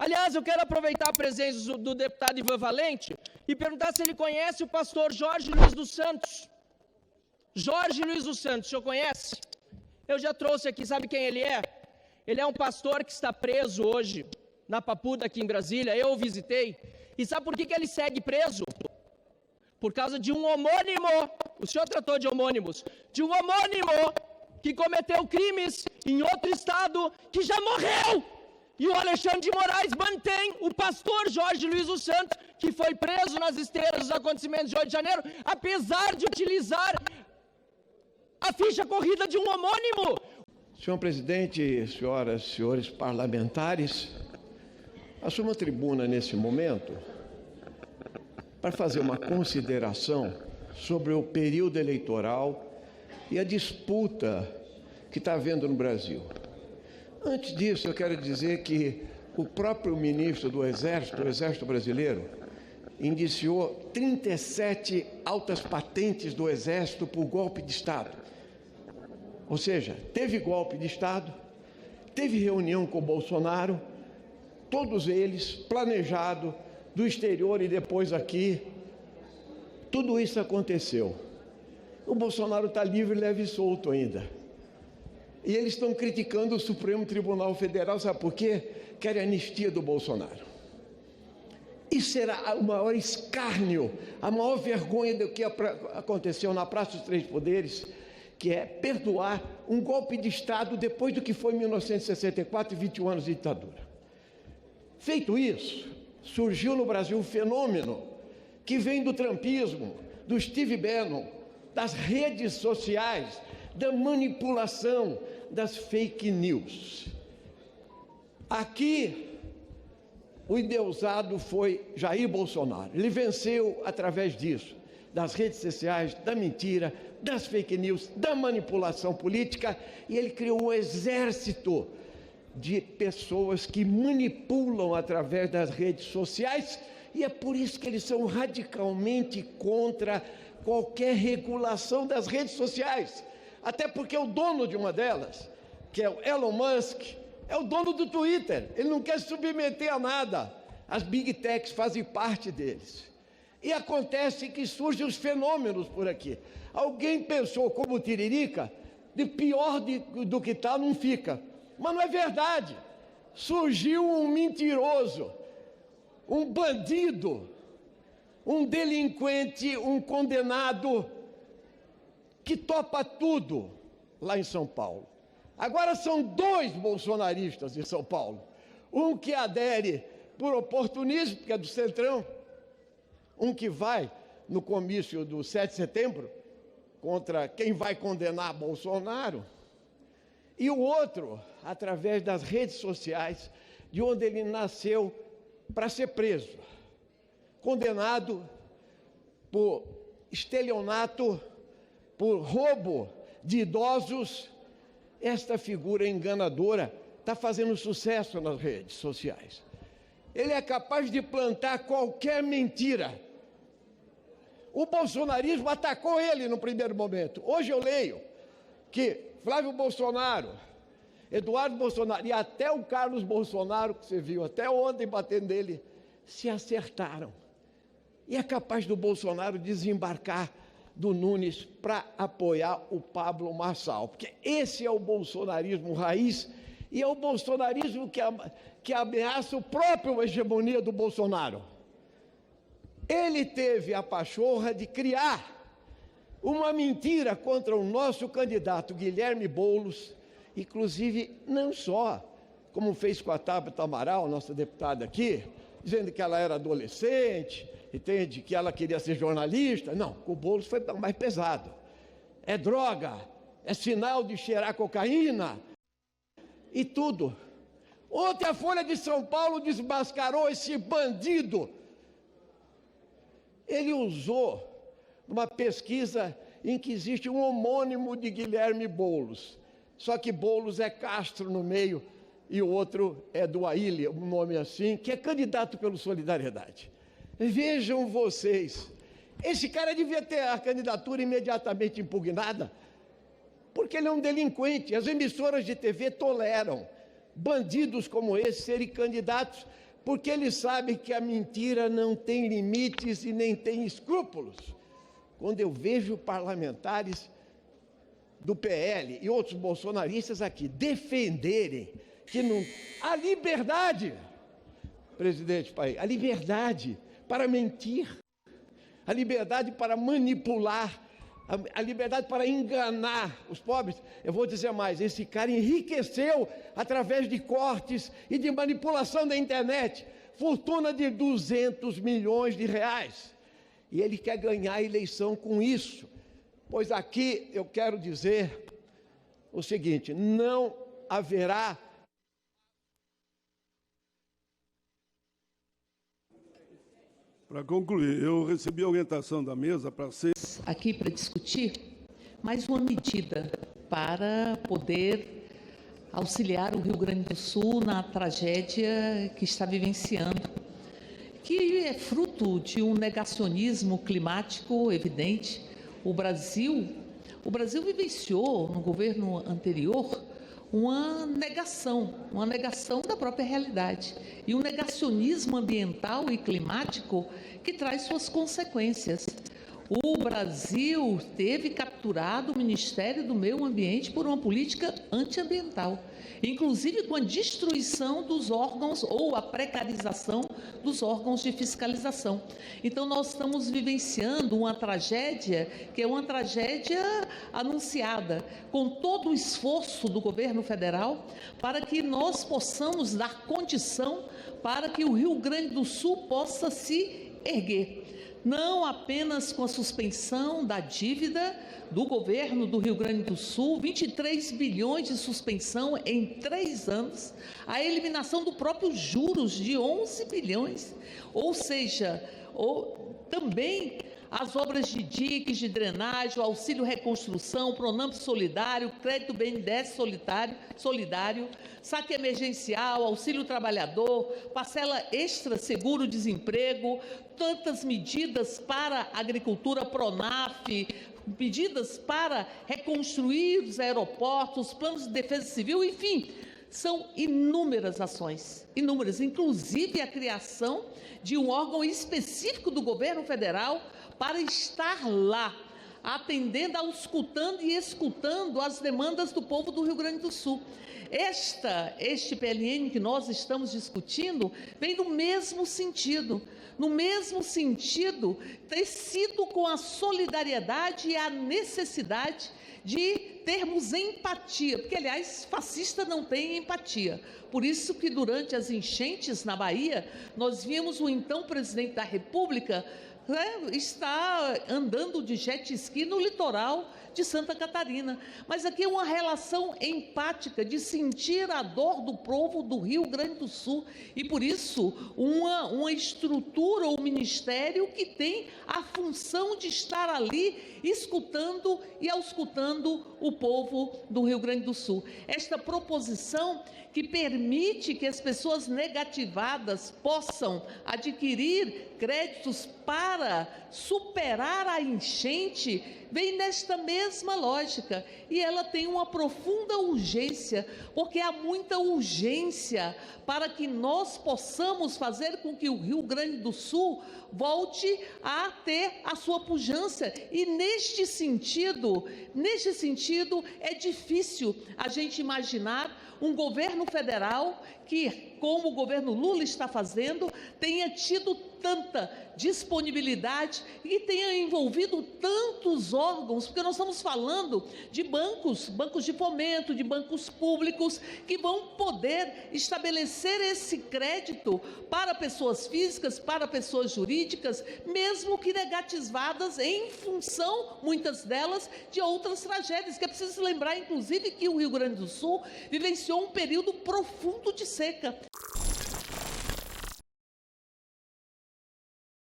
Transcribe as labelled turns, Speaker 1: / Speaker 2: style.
Speaker 1: Aliás, eu quero aproveitar a presença do deputado Ivan Valente e perguntar se ele conhece o pastor Jorge Luiz dos Santos. Jorge Luiz dos Santos, o senhor conhece? Eu já trouxe aqui, sabe quem ele é? Ele é um pastor que está preso hoje na Papuda, aqui em Brasília. Eu o visitei. E sabe por que ele segue preso? Por causa de um homônimo, o senhor tratou de homônimos, de um homônimo que cometeu crimes em outro estado, que já morreu. E o Alexandre de Moraes mantém o pastor Jorge Luiz dos Santos, que foi preso nas esteiras dos acontecimentos de 8 de janeiro, apesar de utilizar a ficha corrida de um homônimo.
Speaker 2: Senhor presidente, senhoras e senhores parlamentares, assumo a tribuna nesse momento para fazer uma consideração sobre o período eleitoral e a disputa que está havendo no Brasil. Antes disso, eu quero dizer que o próprio ministro do Exército Brasileiro, indiciou 37 altas patentes do Exército por golpe de Estado. Ou seja, teve golpe de Estado, teve reunião com o Bolsonaro, todos eles planejado do exterior e depois aqui. Tudo isso aconteceu. O Bolsonaro está livre, leve e solto ainda. E eles estão criticando o Supremo Tribunal Federal, sabe por quê? Querem anistia do Bolsonaro. Isso será o maior escárnio, a maior vergonha do que aconteceu na Praça dos Três Poderes, que é perdoar um golpe de Estado depois do que foi em 1964 e 21 anos de ditadura. Feito isso, surgiu no Brasil um fenômeno que vem do trumpismo, do Steve Bannon, das redes sociais, da manipulação, das fake news. Aqui, o endeusado foi Jair Bolsonaro. Ele venceu através disso, das redes sociais, da mentira, das fake news, da manipulação política, e ele criou um exército de pessoas que manipulam através das redes sociais, e é por isso que eles são radicalmente contra qualquer regulação das redes sociais. Até porque o dono de uma delas, que é o Elon Musk, é o dono do Twitter. Ele não quer se submeter a nada. As Big Techs fazem parte deles. E acontece que surgem os fenômenos por aqui. Alguém pensou, como o Tiririca, de pior do que está não fica. Mas não é verdade. Surgiu um mentiroso, um bandido, um delinquente, um condenado, que topa tudo lá em São Paulo. Agora são dois bolsonaristas em São Paulo. Um que adere por oportunismo, que é do Centrão, um que vai no comício do 7 de setembro contra quem vai condenar Bolsonaro, e o outro, através das redes sociais, de onde ele nasceu para ser preso, condenado por estelionato, por roubo de idosos. Esta figura enganadora está fazendo sucesso nas redes sociais. Ele é capaz de plantar qualquer mentira. O bolsonarismo atacou ele no primeiro momento. Hoje eu leio que Flávio Bolsonaro, Eduardo Bolsonaro e até o Carlos Bolsonaro, que você viu até ontem batendo nele, se acertaram. E é capaz do Bolsonaro desembarcar do Nunes para apoiar o Pablo Marçal, porque esse é o bolsonarismo raiz, e é o bolsonarismo que ameaça o próprio hegemonia do Bolsonaro. Ele teve a pachorra de criar uma mentira contra o nosso candidato Guilherme Boulos, inclusive não só, como fez com a Tabata Amaral, nossa deputada aqui, dizendo que ela era adolescente, entende, que ela queria ser jornalista. Não, com o Boulos foi mais pesado. É droga, é sinal de cheirar cocaína e tudo. Ontem a Folha de São Paulo desmascarou esse bandido. Ele usou uma pesquisa em que existe um homônimo de Guilherme Boulos, só que Boulos é Castro no meio e o outro é do Aília, um nome assim, que é candidato pelo Solidariedade. Vejam vocês, esse cara devia ter a candidatura imediatamente impugnada, porque ele é um delinquente. As emissoras de TV toleram bandidos como esse serem candidatos, porque ele sabe que a mentira não tem limites e nem tem escrúpulos. Quando eu vejo parlamentares do PL e outros bolsonaristas aqui defenderem que não... a liberdade, presidente Paim, a liberdade para mentir, a liberdade para manipular, a liberdade para enganar os pobres. Eu vou dizer mais, esse cara enriqueceu através de cortes e de manipulação da internet, fortuna de 200 milhões de reais. E ele quer ganhar a eleição com isso. Pois aqui eu quero dizer o seguinte, não haverá...
Speaker 3: Para concluir, eu recebi a orientação da mesa para ser...
Speaker 4: aqui para discutir mais uma medida para poder auxiliar o Rio Grande do Sul na tragédia que está vivenciando, que é fruto de um negacionismo climático evidente. O Brasil vivenciou no governo anterior uma negação da própria realidade e um negacionismo ambiental e climático que traz suas consequências. O Brasil teve capturado o Ministério do Meio Ambiente por uma política antiambiental, inclusive com a destruição dos órgãos ou a precarização dos órgãos de fiscalização. Então, nós estamos vivenciando uma tragédia que é uma tragédia anunciada, com todo o esforço do governo federal para que nós possamos dar condição para que o Rio Grande do Sul possa se erguer. Não apenas com a suspensão da dívida do governo do Rio Grande do Sul, 23 bilhões de suspensão em 3 anos, a eliminação do próprio juros de 11 bilhões, ou seja, também as obras de diques, de drenagem, o auxílio reconstrução, o Pronamp solidário, crédito BNDES solidário, saque emergencial, auxílio trabalhador, parcela extra seguro-desemprego, tantas medidas para a agricultura, Pronaf, medidas para reconstruir os aeroportos, planos de defesa civil, enfim, são inúmeras ações, inúmeras, inclusive a criação de um órgão específico do governo federal para estar lá, atendendo, auscultando e escutando as demandas do povo do Rio Grande do Sul. Este PLN que nós estamos discutindo vem no mesmo sentido, tecido com a solidariedade e a necessidade de termos empatia, porque, aliás, fascista não tem empatia. Por isso que, durante as enchentes na Bahia, nós vimos o então presidente da República está andando de jet ski no litoral de Santa Catarina. Mas aqui é uma relação empática de sentir a dor do povo do Rio Grande do Sul e, por isso, uma estrutura ou ministério que tem a função de estar ali escutando e auscultando o povo do Rio Grande do Sul. Esta proposição que permite que as pessoas negativadas possam adquirir créditos para superar a enchente, vem nesta mesma lógica, e ela tem uma profunda urgência, porque há muita urgência para que nós possamos fazer com que o Rio Grande do Sul volte a ter a sua pujança, e neste sentido é difícil a gente imaginar um governo federal que, como o governo Lula está fazendo, tenha tido tanta disponibilidade e tenha envolvido tantos órgãos, porque nós estamos falando de bancos de fomento, de bancos públicos, que vão poder estabelecer esse crédito para pessoas físicas, para pessoas jurídicas, mesmo que negativadas em função, muitas delas, de outras tragédias, que é preciso lembrar, inclusive, que o Rio Grande do Sul vivenciou um período profundo de seca.